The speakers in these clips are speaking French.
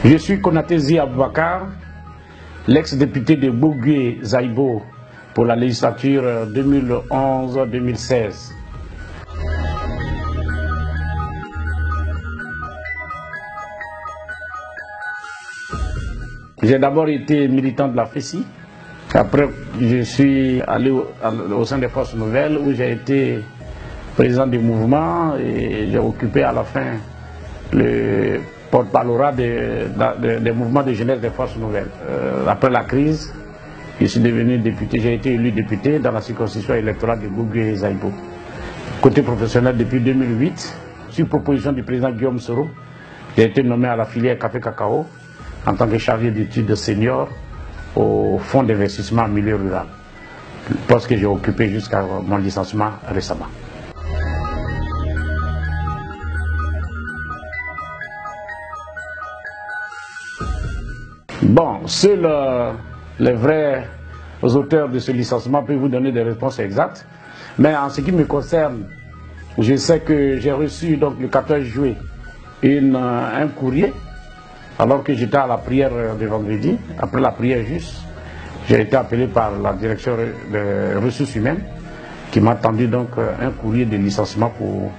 Je suis Konaté Zi Aboubakar, l'ex-député de Bougoué Zaïbo pour la législature 2011-2016. J'ai d'abord été militant de la FESI. Après, je suis allé au sein des Forces Nouvelles où j'ai été président du mouvement et j'ai occupé à la fin le porte-parole des mouvements de jeunesse des Forces Nouvelles. Après la crise, je suis devenu député, j'ai été élu député dans la circonscription électorale de Bougoué et Zaïbo. Côté professionnel depuis 2008, sur proposition du président Guillaume Soro, j'ai été nommé à la filière café-cacao en tant que chargé d'études senior au fonds d'investissement en milieu rural, poste que j'ai occupé jusqu'à mon licenciement récemment. Bon, seuls les vrais auteurs de ce licenciement peuvent vous donner des réponses exactes, mais en ce qui me concerne, je sais que j'ai reçu donc le 14 juillet un courrier alors que j'étais à la prière de vendredi. Après la prière juste, j'ai été appelé par la direction des ressources humaines qui m'a tendu donc un courrier de licenciement pour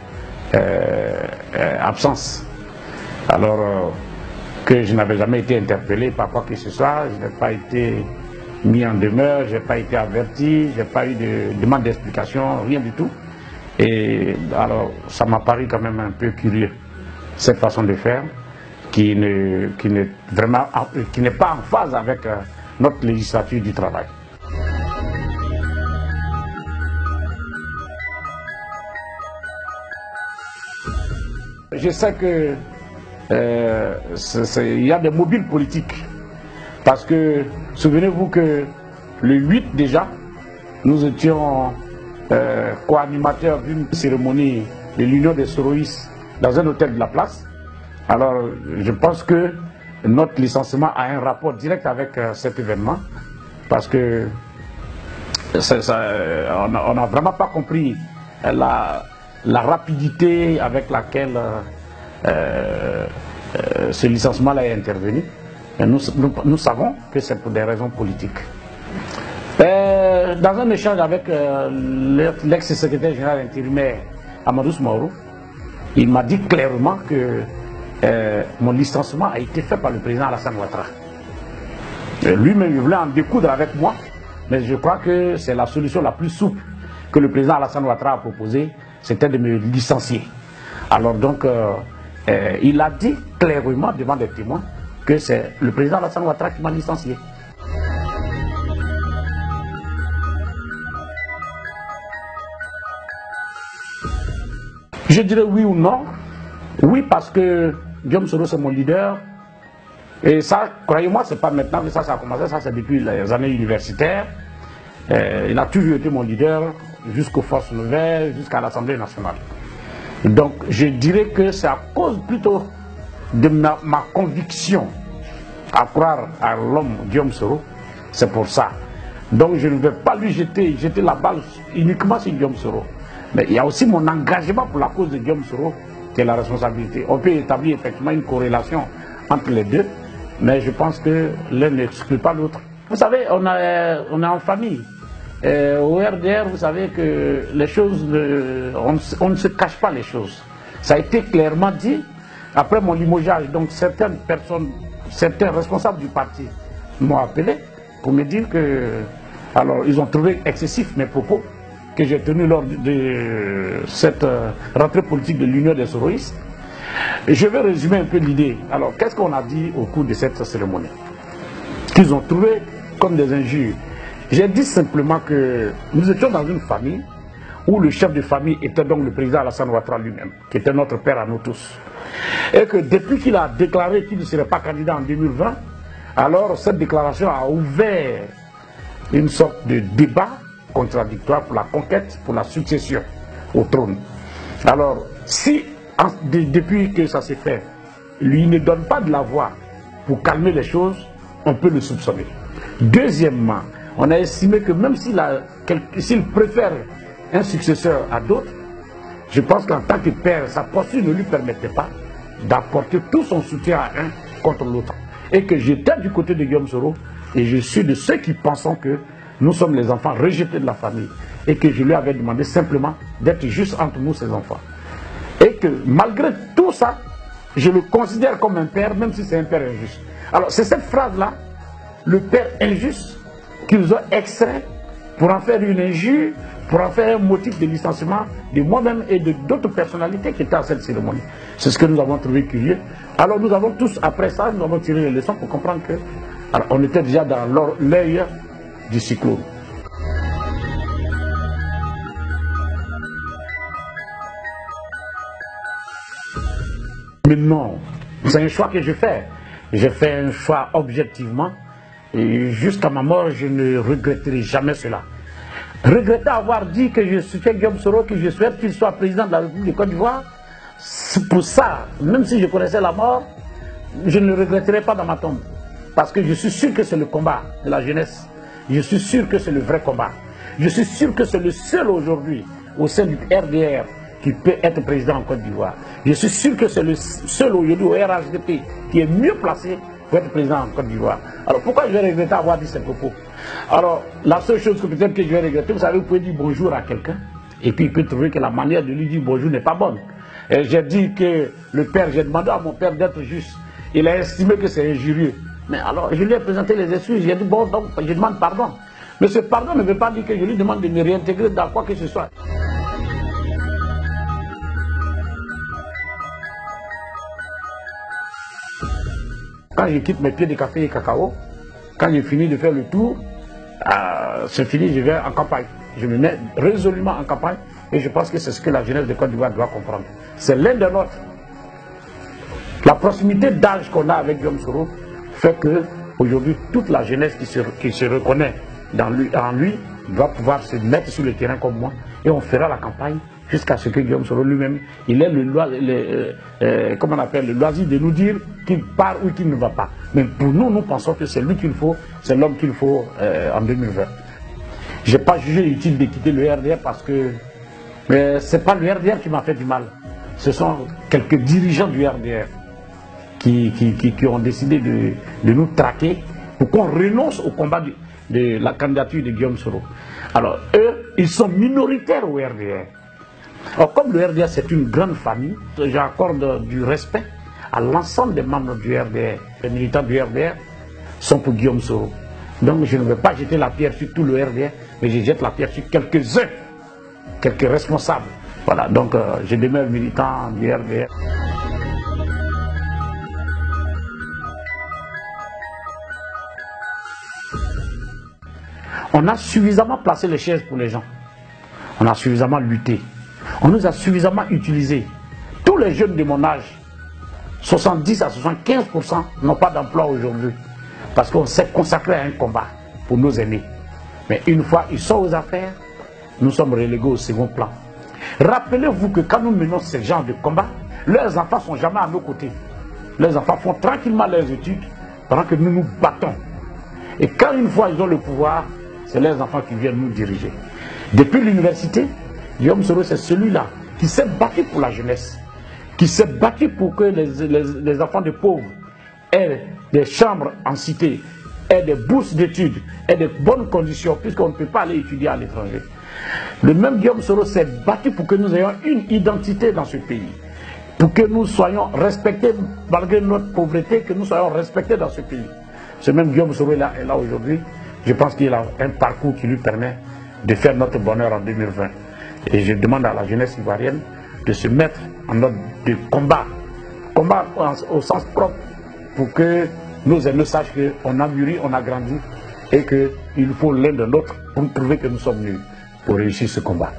absence. Alors que je n'avais jamais été interpellé par quoi que ce soit, je n'ai pas été mis en demeure, je n'ai pas été averti, je n'ai pas eu de demande d'explication, rien du tout. Et alors ça m'a paru quand même un peu curieux, cette façon de faire, qui n'est pas en phase avec notre législature du travail. Je sais que il y a des mobiles politiques, parce que souvenez-vous que le 8 déjà, nous étions co-animateurs d'une cérémonie de l'Union des Soroïstes dans un hôtel de la place. Alors, je pense que notre licenciement a un rapport direct avec cet événement, parce que on n'a vraiment pas compris la rapidité avec laquelle ce licenciement-là est intervenu. Et nous savons que c'est pour des raisons politiques. Dans un échange avec l'ex-secrétaire général intérimaire Amadou Soumaoro, il m'a dit clairement que mon licenciement a été fait par le président Alassane Ouattara. Lui-même, il voulait en découdre avec moi, mais je crois que c'est la solution la plus souple que le président Alassane Ouattara a proposée, c'était de me licencier. Alors donc, il a dit clairement devant des témoins que c'est le président Alassane Ouattara qui m'a licencié. Je dirais oui ou non. Oui, parce que Guillaume Soro, c'est mon leader. Et ça, croyez-moi, c'est pas maintenant que ça a commencé, ça c'est depuis les années universitaires. Il a toujours été mon leader jusqu'aux Forces Nouvelles, jusqu'à l'Assemblée nationale. Donc je dirais que c'est à cause plutôt de ma conviction à croire à l'homme Guillaume Soro, c'est pour ça. Donc je ne vais pas lui jeter la balle uniquement sur Guillaume Soro. Mais il y a aussi mon engagement pour la cause de Guillaume Soro qui est la responsabilité. On peut établir effectivement une corrélation entre les deux, mais je pense que l'un n'exclut pas l'autre. Vous savez, on est en famille. Au RDR, vous savez que les choses, on ne se cache pas les choses. Ça a été clairement dit. Après mon limogeage, donc certaines personnes, certains responsables du parti m'ont appelé pour me dire que, alors ils ont trouvé excessifs mes propos que j'ai tenus lors de cette rentrée politique de l'Union des Soroïstes. Et je vais résumer un peu l'idée. Alors, qu'est-ce qu'on a dit au cours de cette cérémonie? Qu'ils ont trouvé comme des injures. J'ai dit simplement que nous étions dans une famille où le chef de famille était donc le président Alassane Ouattara lui-même, qui était notre père à nous tous. Et que depuis qu'il a déclaré qu'il ne serait pas candidat en 2020, alors cette déclaration a ouvert une sorte de débat contradictoire pour la conquête, pour la succession au trône. Alors, si depuis que ça s'est fait, lui ne donne pas de la voix pour calmer les choses, on peut le soupçonner. Deuxièmement, on a estimé que même s'il préfère un successeur à d'autres, je pense qu'en tant que père, sa posture ne lui permettait pas d'apporter tout son soutien à un contre l'autre. Et que j'étais du côté de Guillaume Soro, et je suis de ceux qui pensent que nous sommes les enfants rejetés de la famille. Et que je lui avais demandé simplement d'être juste entre nous, ces enfants. Et que malgré tout ça, je le considère comme un père, même si c'est un père injuste. Alors c'est cette phrase-là, le père injuste, qu'ils ont extrait pour en faire une injure, pour en faire un motif de licenciement de moi-même et de d'autres personnalités qui étaient à cette cérémonie. C'est ce que nous avons trouvé curieux. Alors nous avons tous, après ça, nous avons tiré les leçons pour comprendre que alors, on était déjà dans l'œil du cyclone. Mais non, c'est un choix que je fais. J'ai fait un choix objectivement et jusqu'à ma mort, je ne regretterai jamais cela. Regretter avoir dit que je soutiens Guillaume Soro, que je souhaite qu'il soit président de la République de Côte d'Ivoire, pour ça, même si je connaissais la mort, je ne le regretterai pas dans ma tombe. Parce que je suis sûr que c'est le combat de la jeunesse. Je suis sûr que c'est le vrai combat. Je suis sûr que c'est le seul aujourd'hui, au sein du RDR, qui peut être président en Côte d'Ivoire. Je suis sûr que c'est le seul aujourd'hui au RHDP qui est mieux placé pour être président en Côte d'Ivoire. Alors pourquoi je vais regretter avoir dit ces propos? Alors la seule chose que peut-être que je vais regretter, vous savez, vous pouvez dire bonjour à quelqu'un et puis il peut trouver que la manière de lui dire bonjour n'est pas bonne. J'ai dit que le père, j'ai demandé à mon père d'être juste. Il a estimé que c'est injurieux. Mais alors je lui ai présenté les excuses, j'ai dit bon, donc je demande pardon. Mais ce pardon ne veut pas dire que je lui demande de me réintégrer dans quoi que ce soit. Quand je quitte mes pieds de café et cacao, quand j'ai fini de faire le tour, c'est fini, je vais en campagne. Je me mets résolument en campagne et je pense que c'est ce que la jeunesse de Côte d'Ivoire doit comprendre. C'est l'un des nôtres. La proximité d'âge qu'on a avec Guillaume Soro fait que aujourd'hui toute la jeunesse qui se reconnaît en lui doit pouvoir se mettre sur le terrain comme moi et on fera la campagne jusqu'à ce que Guillaume Soro lui-même, il ait le loisir de nous dire qu'il part ou qu'il ne va pas. Mais pour nous, nous pensons que c'est lui qu'il faut, c'est l'homme qu'il faut en 2020. Je n'ai pas jugé utile de quitter le RDR parce que ce n'est pas le RDR qui m'a fait du mal. Ce sont quelques dirigeants du RDR qui ont décidé de nous traquer pour qu'on renonce au combat de la candidature de Guillaume Soro. Alors eux, ils sont minoritaires au RDR. Alors, comme le RDR c'est une grande famille, j'accorde du respect à l'ensemble des membres du RDR. Les militants du RDR sont pour Guillaume Soro. Donc je ne vais pas jeter la pierre sur tout le RDR, mais je jette la pierre sur quelques-uns, quelques responsables. Voilà, donc je demeure militant du RDR. On a suffisamment placé les chaises pour les gens. On a suffisamment lutté. On nous a suffisamment utilisés. Tous les jeunes de mon âge, 70 à 75% n'ont pas d'emploi aujourd'hui. Parce qu'on s'est consacré à un combat pour nos aînés. Mais une fois ils sont aux affaires, nous sommes relégués au second plan. Rappelez-vous que quand nous menons ce genre de combat, leurs enfants ne sont jamais à nos côtés. Leurs enfants font tranquillement leurs études pendant que nous nous battons. Et quand une fois ils ont le pouvoir, c'est leurs enfants qui viennent nous diriger. Depuis l'université, Guillaume Soro, c'est celui-là qui s'est battu pour la jeunesse, qui s'est battu pour que les enfants de pauvres aient des chambres en cité, aient des bourses d'études, aient de bonnes conditions, puisqu'on ne peut pas aller étudier à l'étranger. Le même Guillaume Soro s'est battu pour que nous ayons une identité dans ce pays, pour que nous soyons respectés, malgré notre pauvreté, que nous soyons respectés dans ce pays. Ce même Guillaume Soro est là aujourd'hui. Je pense qu'il a un parcours qui lui permet de faire notre bonheur en 2020. Et je demande à la jeunesse ivoirienne de se mettre en mode de combat. Combat au sens propre, pour que nos aînés sachent qu'on a mûri, on a grandi et qu'il faut l'un de l'autre pour prouver que nous sommes nus pour réussir ce combat.